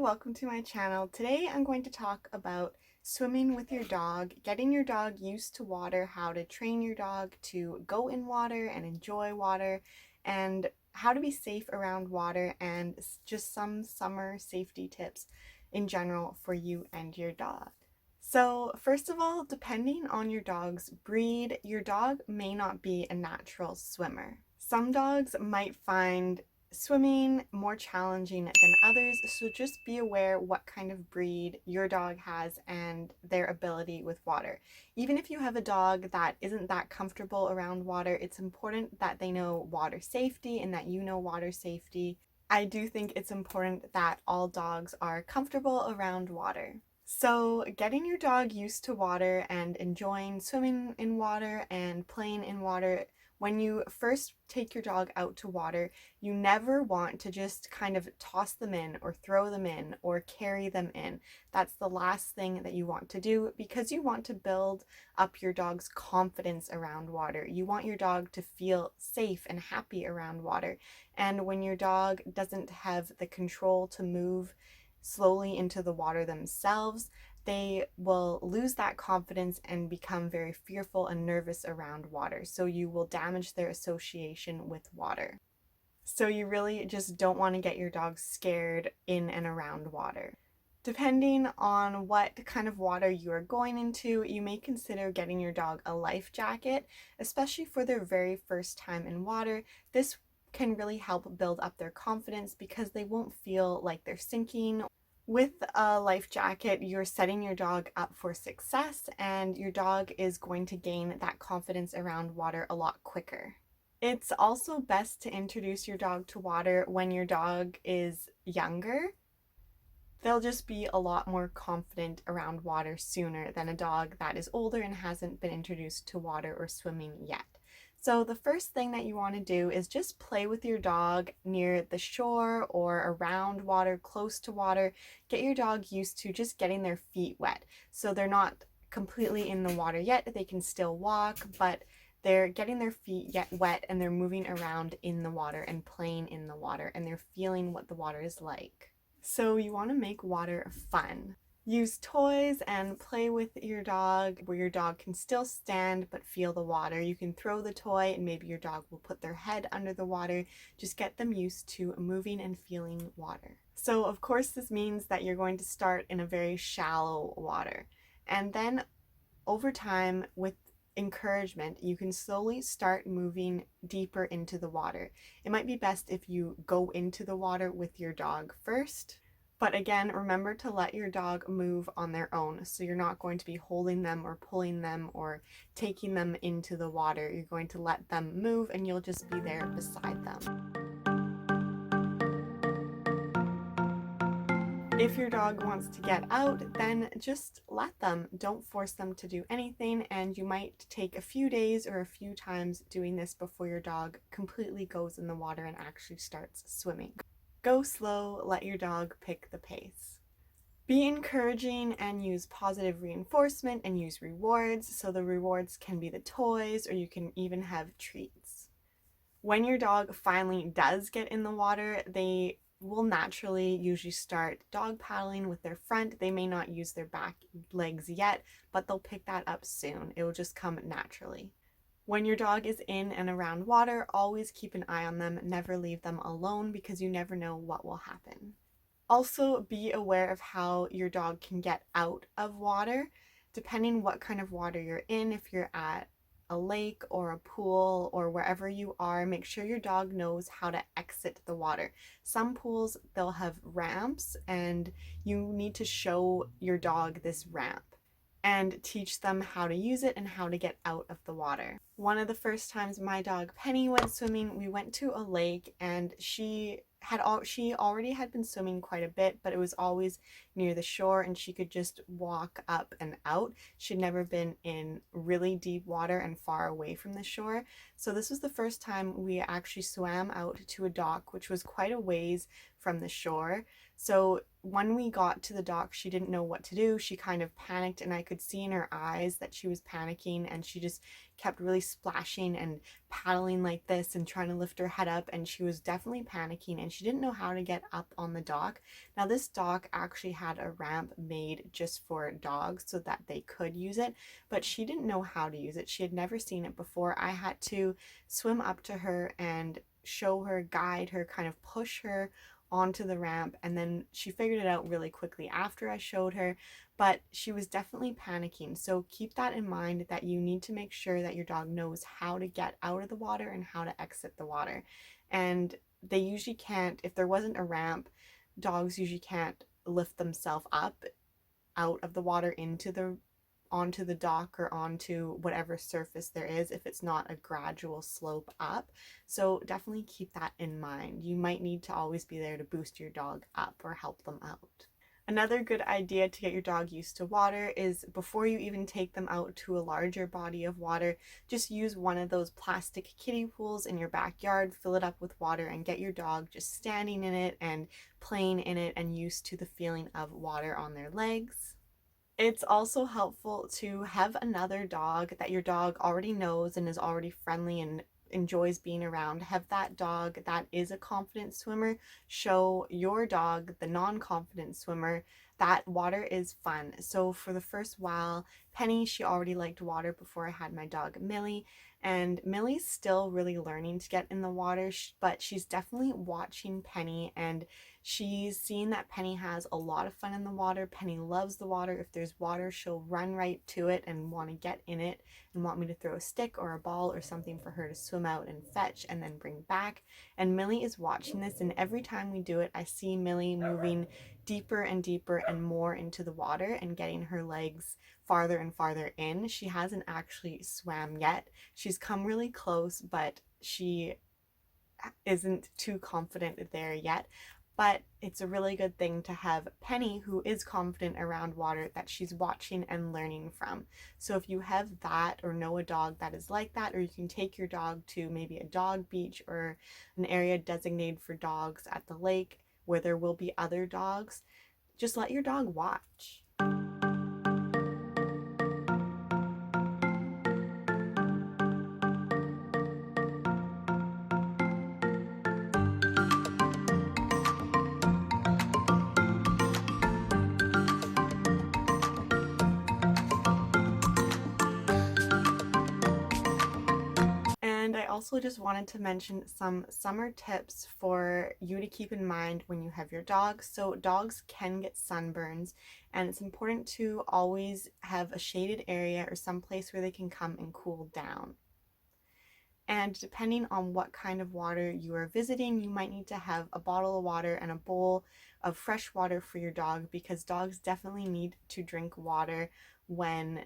welcome to my channel. Today I'm going to talk about swimming with your dog, getting your dog used to water, how to train your dog to go in water and enjoy water, and how to be safe around water, and just some summer safety tips in general for you and your dog. So first of all, depending on your dog's breed, your dog may not be a natural swimmer. Some dogs might find swimming more challenging than others, so just be aware what kind of breed your dog has and their ability with water. Even if you have a dog that isn't that comfortable around water, it's important that they know water safety and that you know water safety. I do think it's important that all dogs are comfortable around water. So getting your dog used to water and enjoying swimming in water and playing in water, when you first take your dog out to water, you never want to just kind of toss them in or throw them in or carry them in. That's the last thing that you want to do, because you want to build up your dog's confidence around water. You want your dog to feel safe and happy around water. And when your dog doesn't have the control to move slowly into the water themselves, they will lose that confidence and become very fearful and nervous around water. So you will damage their association with water. So you really just don't want to get your dog scared in and around water. Depending on what kind of water you are going into, you may consider getting your dog a life jacket, especially for their very first time in water. This can really help build up their confidence because they won't feel like they're sinking. With a life jacket, you're setting your dog up for success, and your dog is going to gain that confidence around water a lot quicker. It's also best to introduce your dog to water when your dog is younger. They'll just be a lot more confident around water sooner than a dog that is older and hasn't been introduced to water or swimming yet. So the first thing that you want to do is just play with your dog near the shore or around water, close to water. Get your dog used to just getting their feet wet. So they're not completely in the water yet. They can still walk, but they're getting their feet wet and they're moving around in the water and playing in the water, and they're feeling what the water is like. So you want to make water fun. Use toys and play with your dog where your dog can still stand but feel the water. You can throw the toy and maybe your dog will put their head under the water. Just get them used to moving and feeling water. So of course this means that you're going to start in a very shallow water. And then over time, with encouragement, you can slowly start moving deeper into the water. It might be best if you go into the water with your dog first. But again, remember to let your dog move on their own. So you're not going to be holding them or pulling them or taking them into the water. You're going to let them move and you'll just be there beside them. If your dog wants to get out, then just let them. Don't force them to do anything, and you might take a few days or a few times doing this before your dog completely goes in the water and actually starts swimming. Go slow, let your dog pick the pace. Be encouraging and use positive reinforcement and use rewards. So the rewards can be the toys, or you can even have treats. When your dog finally does get in the water, they will naturally usually start dog paddling with their front. They may not use their back legs yet, but they'll pick that up soon. It will just come naturally. When your dog is in and around water, always keep an eye on them. Never leave them alone because you never know what will happen. Also, be aware of how your dog can get out of water, depending what kind of water you're in. If you're at a lake or a pool or wherever you are, make sure your dog knows how to exit the water. Some pools, they'll have ramps, and you need to show your dog this ramp and teach them how to use it and how to get out of the water. One of the first times my dog Penny went swimming, we went to a lake, and she already had been swimming quite a bit, but it was always near the shore and she could just walk up and out. She'd never been in really deep water and far away from the shore. So this was the first time we actually swam out to a dock, which was quite a ways from the shore. So when we got to the dock, she didn't know what to do. She kind of panicked, and I could see in her eyes that she was panicking, and she just kept really splashing and paddling like this and trying to lift her head up, and she was definitely panicking, and she didn't know how to get up on the dock. Now this dock actually had a ramp made just for dogs so that they could use it, but she didn't know how to use it. She had never seen it before. I had to swim up to her and show her, guide her, kind of push her onto the ramp, and then she figured it out really quickly after I showed her, but she was definitely panicking. So keep that in mind, that you need to make sure that your dog knows how to get out of the water and how to exit the water. And they usually can't, if there wasn't a ramp, dogs usually can't lift themselves up out of the water onto the dock or onto whatever surface there is if it's not a gradual slope up. So definitely keep that in mind. You might need to always be there to boost your dog up or help them out. Another good idea to get your dog used to water is, before you even take them out to a larger body of water, just use one of those plastic kiddie pools in your backyard, fill it up with water, and get your dog just standing in it and playing in it and used to the feeling of water on their legs. It's also helpful to have another dog that your dog already knows and is already friendly and enjoys being around. Have that dog that is a confident swimmer show your dog, the non-confident swimmer, that water is fun. So for the first while, Penny, she already liked water before I had my dog Millie, and Millie's still really learning to get in the water, but she's definitely watching Penny, and she's seen that Penny has a lot of fun in the water. Penny loves the water. If there's water, she'll run right to it and want to get in it and want me to throw a stick or a ball or something for her to swim out and fetch and then bring back. And Millie is watching this, and every time we do it, I see Millie moving deeper and deeper and more into the water and getting her legs farther and farther in. She hasn't actually swam yet. She's come really close, but she isn't too confident there yet. But it's a really good thing to have Penny, who is confident around water, that she's watching and learning from. So if you have that or know a dog that is like that, or you can take your dog to maybe a dog beach or an area designated for dogs at the lake where there will be other dogs, just let your dog watch. And I also just wanted to mention some summer tips for you to keep in mind when you have your dog. So dogs can get sunburns, and it's important to always have a shaded area or some place where they can come and cool down. And depending on what kind of water you are visiting, you might need to have a bottle of water and a bowl of fresh water for your dog, because dogs definitely need to drink water when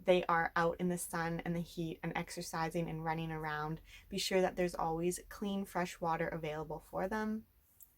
they are out in the sun and the heat and exercising and running around. Be sure that there's always clean, fresh water available for them.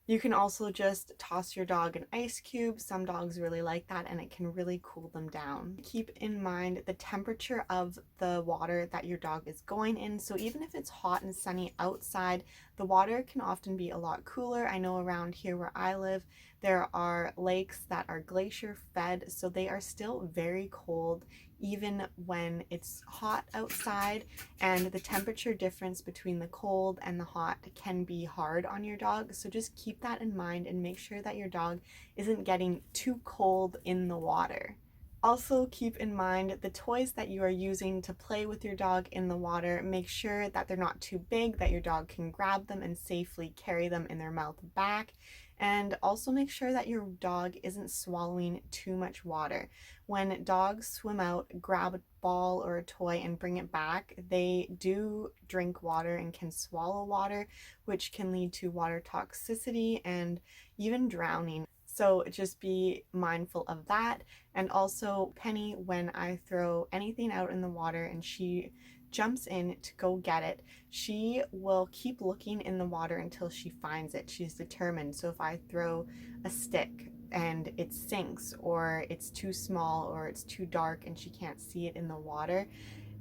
You can also just toss your dog an ice cube. Some dogs really like that, and it can really cool them down. Keep in mind the temperature of the water that your dog is going in. So even if it's hot and sunny outside, the water can often be a lot cooler. I know around here where I live, there are lakes that are glacier fed, so they are still very cold even when it's hot outside, and the temperature difference between the cold and the hot can be hard on your dog. So just keep that in mind and make sure that your dog isn't getting too cold in the water. Also keep in mind the toys that you are using to play with your dog in the water. Make sure that they're not too big, that your dog can grab them and safely carry them in their mouth back. And also make sure that your dog isn't swallowing too much water. When dogs swim out, grab a ball or a toy and bring it back, they do drink water and can swallow water, which can lead to water toxicity and even drowning. So just be mindful of that. And also Penny, when I throw anything out in the water and she jumps in to go get it, she will keep looking in the water until she finds it. She's determined. So if I throw a stick and it sinks, or it's too small, or it's too dark and she can't see it in the water,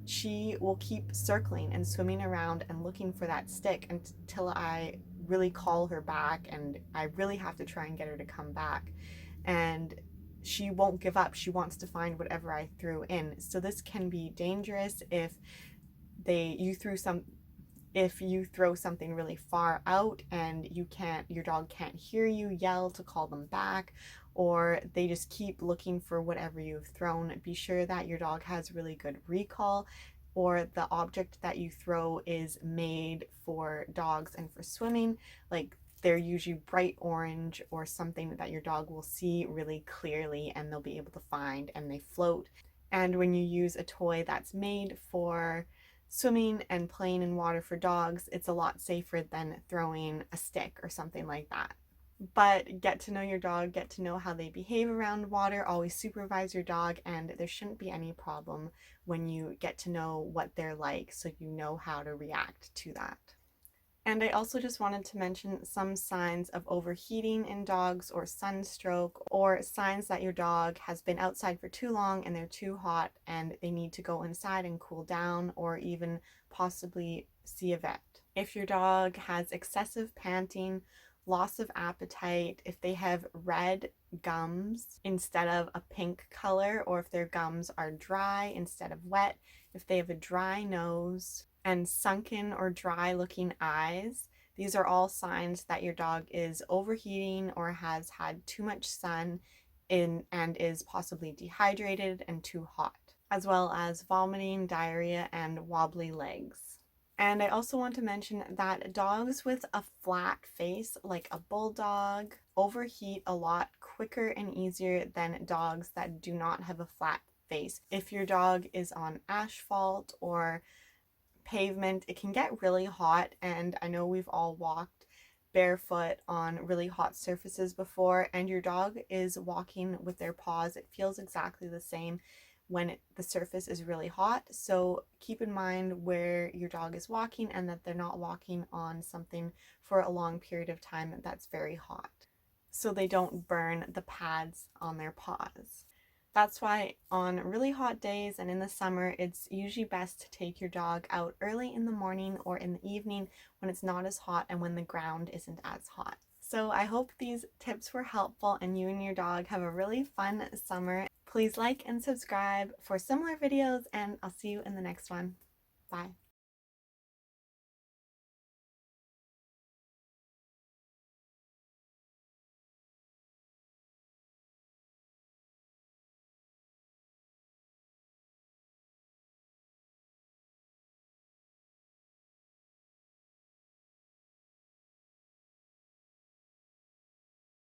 she will keep circling and swimming around and looking for that stick until I really call her back, and I really have to try and get her to come back. And she won't give up. She wants to find whatever I threw in. So this can be dangerous if you throw something really far out and your dog can't hear you yell to call them back, or they just keep looking for whatever you've thrown. Be sure that your dog has really good recall, or the object that you throw is made for dogs and for swimming. Like, they're usually bright orange or something that your dog will see really clearly and they'll be able to find, and they float. And when you use a toy that's made for swimming and playing in water for dogs, it's a lot safer than throwing a stick or something like that. But get to know your dog, get to know how they behave around water, always supervise your dog, and there shouldn't be any problem when you get to know what they're like, so you know how to react to that. And I also just wanted to mention some signs of overheating in dogs, or sunstroke, or signs that your dog has been outside for too long and they're too hot and they need to go inside and cool down, or even possibly see a vet. If your dog has excessive panting, loss of appetite, if they have red gums instead of a pink color, or if their gums are dry instead of wet, if they have a dry nose, and sunken or dry looking eyes, these are all signs that your dog is overheating or has had too much sun in and is possibly dehydrated and too hot, as well as vomiting, diarrhea, and wobbly legs. And I also want to mention that dogs with a flat face, like a bulldog, overheat a lot quicker and easier than dogs that do not have a flat face. If your dog is on asphalt or pavement, it can get really hot, and I know we've all walked barefoot on really hot surfaces before, and your dog is walking with their paws. It feels exactly the same when the surface is really hot. So keep in mind where your dog is walking and that they're not walking on something for a long period of time that's very hot, so they don't burn the pads on their paws. That's why on really hot days and in the summer, it's usually best to take your dog out early in the morning or in the evening when it's not as hot and when the ground isn't as hot. So I hope these tips were helpful and you and your dog have a really fun summer. Please like and subscribe for similar videos, and I'll see you in the next one. Bye.